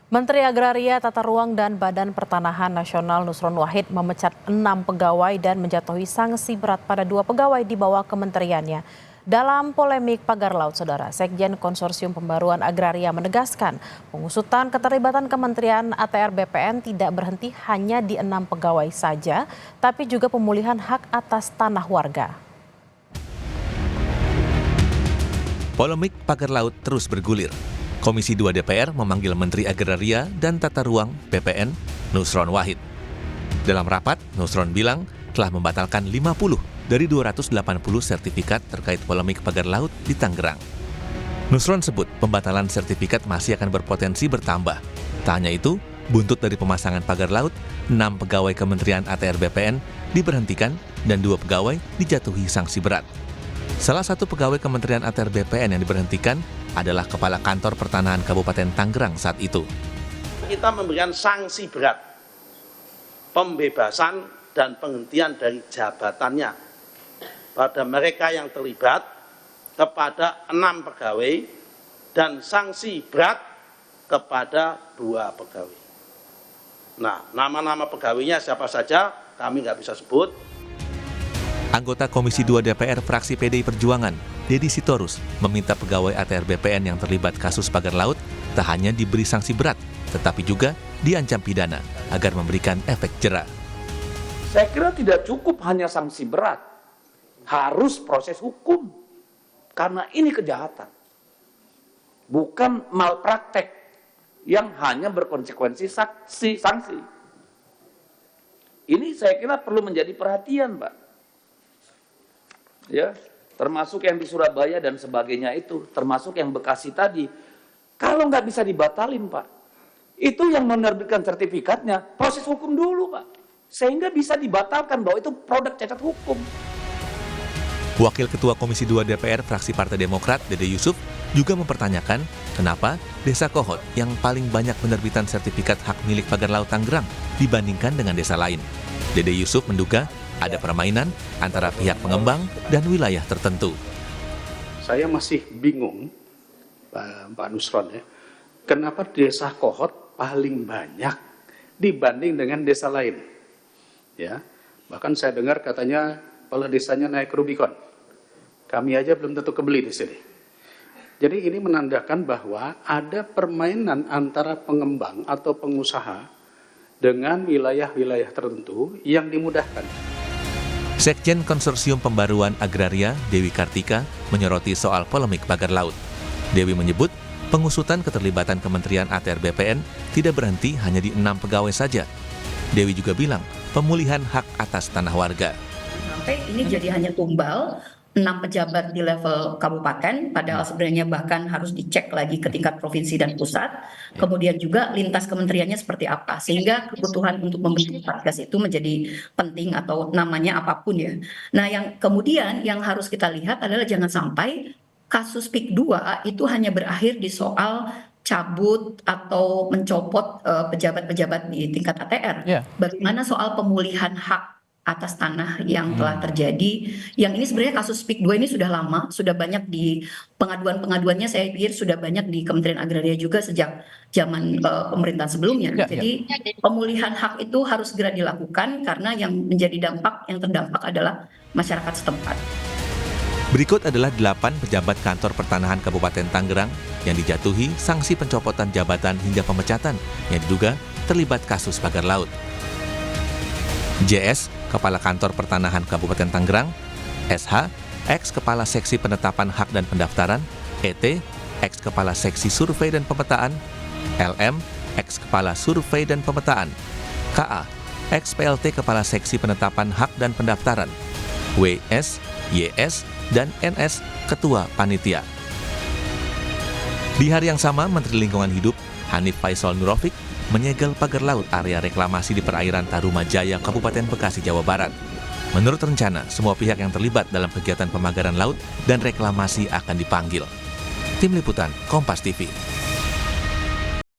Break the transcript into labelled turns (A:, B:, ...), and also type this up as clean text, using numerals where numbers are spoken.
A: Menteri Agraria, Tata Ruang dan Badan Pertanahan Nasional Nusron Wahid memecat 6 pegawai dan menjatuhi sanksi berat pada 2 pegawai di bawah kementeriannya. Dalam polemik pagar laut, Saudara, Sekjen Konsorsium Pembaruan Agraria menegaskan pengusutan keterlibatan Kementerian ATR BPN tidak berhenti hanya di 6 pegawai saja, tapi juga pemulihan hak atas tanah warga.
B: Polemik pagar laut terus bergulir. Komisi 2 DPR memanggil Menteri Agraria dan Tata Ruang BPN, Nusron Wahid. Dalam rapat, Nusron bilang telah membatalkan 50 dari 280 sertifikat terkait polemik pagar laut di Tangerang. Nusron sebut pembatalan sertifikat masih akan berpotensi bertambah. Tak hanya itu, buntut dari pemasangan pagar laut, 6 pegawai Kementerian ATR BPN diberhentikan dan 2 pegawai dijatuhi sanksi berat. Salah satu pegawai Kementerian ATR BPN yang diberhentikan adalah Kepala Kantor Pertanahan Kabupaten Tangerang saat itu.
C: Kita memberikan sanksi berat, pembebasan dan penghentian dari jabatannya pada mereka yang terlibat kepada 6 pegawai dan sanksi berat kepada 2 pegawai. Nah, nama-nama pegawainya siapa saja kami nggak bisa sebut.
B: Anggota Komisi 2 DPR fraksi PDI Perjuangan, Deddy Sitorus, meminta pegawai ATR BPN yang terlibat kasus pagar laut tak hanya diberi sanksi berat, tetapi juga diancam pidana agar memberikan efek jera.
D: Saya kira tidak cukup hanya sanksi berat, harus proses hukum, karena ini kejahatan. Bukan malpraktek yang hanya berkonsekuensi sanksi. Ini saya kira perlu menjadi perhatian, Pak. Ya, termasuk yang di Surabaya dan sebagainya itu, termasuk yang Bekasi tadi. Kalau nggak bisa dibatalin, Pak, itu yang menerbitkan sertifikatnya, proses hukum dulu, Pak. Sehingga bisa dibatalkan bahwa itu produk cacat hukum.
B: Wakil Ketua Komisi 2 DPR fraksi Partai Demokrat, Dede Yusuf, juga mempertanyakan kenapa Desa Kohot yang paling banyak penerbitan sertifikat hak milik pagar laut Tangerang dibandingkan dengan desa lain. Dede Yusuf menduga ada permainan antara pihak pengembang dan wilayah tertentu.
E: Saya masih bingung, Pak Nusron, ya, kenapa Desa Kohot paling banyak dibanding dengan desa lain. Ya, bahkan saya dengar katanya kepala desanya naik Rubicon. Kami aja belum tentu kebeli di sini. Jadi ini menandakan bahwa ada permainan antara pengembang atau pengusaha dengan wilayah-wilayah tertentu yang dimudahkan.
B: Sekjen Konsorsium Pembaruan Agraria, Dewi Kartika, menyoroti soal polemik pagar laut. Dewi menyebut pengusutan keterlibatan Kementerian ATR BPN tidak berhenti hanya di 6 pegawai saja. Dewi juga bilang pemulihan hak atas tanah warga.
F: Sampai ini jadi hanya tumbal 6 pejabat di level kabupaten, padahal sebenarnya bahkan harus dicek lagi ke tingkat provinsi dan pusat. Kemudian juga lintas kementeriannya seperti apa, sehingga kebutuhan untuk membentuk satgas itu menjadi penting atau namanya apapun ya. Nah, yang kemudian yang harus kita lihat adalah jangan sampai kasus PIK 2 itu hanya berakhir di soal cabut atau mencopot pejabat-pejabat di tingkat ATR. Bagaimana soal pemulihan hak atas tanah yang telah terjadi, yang ini sebenarnya kasus PIK 2 ini sudah lama, sudah banyak di pengaduan-pengaduannya, saya pikir sudah banyak di Kementerian Agraria juga sejak zaman pemerintahan sebelumnya. Jadi pemulihan hak itu harus segera dilakukan karena yang menjadi yang terdampak adalah masyarakat setempat.
B: Berikut adalah 8 pejabat kantor pertanahan Kabupaten Tangerang yang dijatuhi sanksi pencopotan jabatan hingga pemecatan yang diduga terlibat kasus pagar laut. JS, Kepala Kantor Pertanahan Kabupaten Tangerang; SH, ex-Kepala Seksi Penetapan Hak dan Pendaftaran; ET, ex-Kepala Seksi Survei dan Pemetaan; LM, ex-Kepala Survei dan Pemetaan; KA, ex-PLT Kepala Seksi Penetapan Hak dan Pendaftaran; WS, YS, dan NS, Ketua Panitia. Di hari yang sama, Menteri Lingkungan Hidup, Hanif Faisal Nurofik, menyegel pagar laut area reklamasi di perairan Tarumajaya, Kabupaten Bekasi, Jawa Barat. Menurut rencana, semua pihak yang terlibat dalam kegiatan pemagaran laut dan reklamasi akan dipanggil. Tim Liputan, Kompas TV.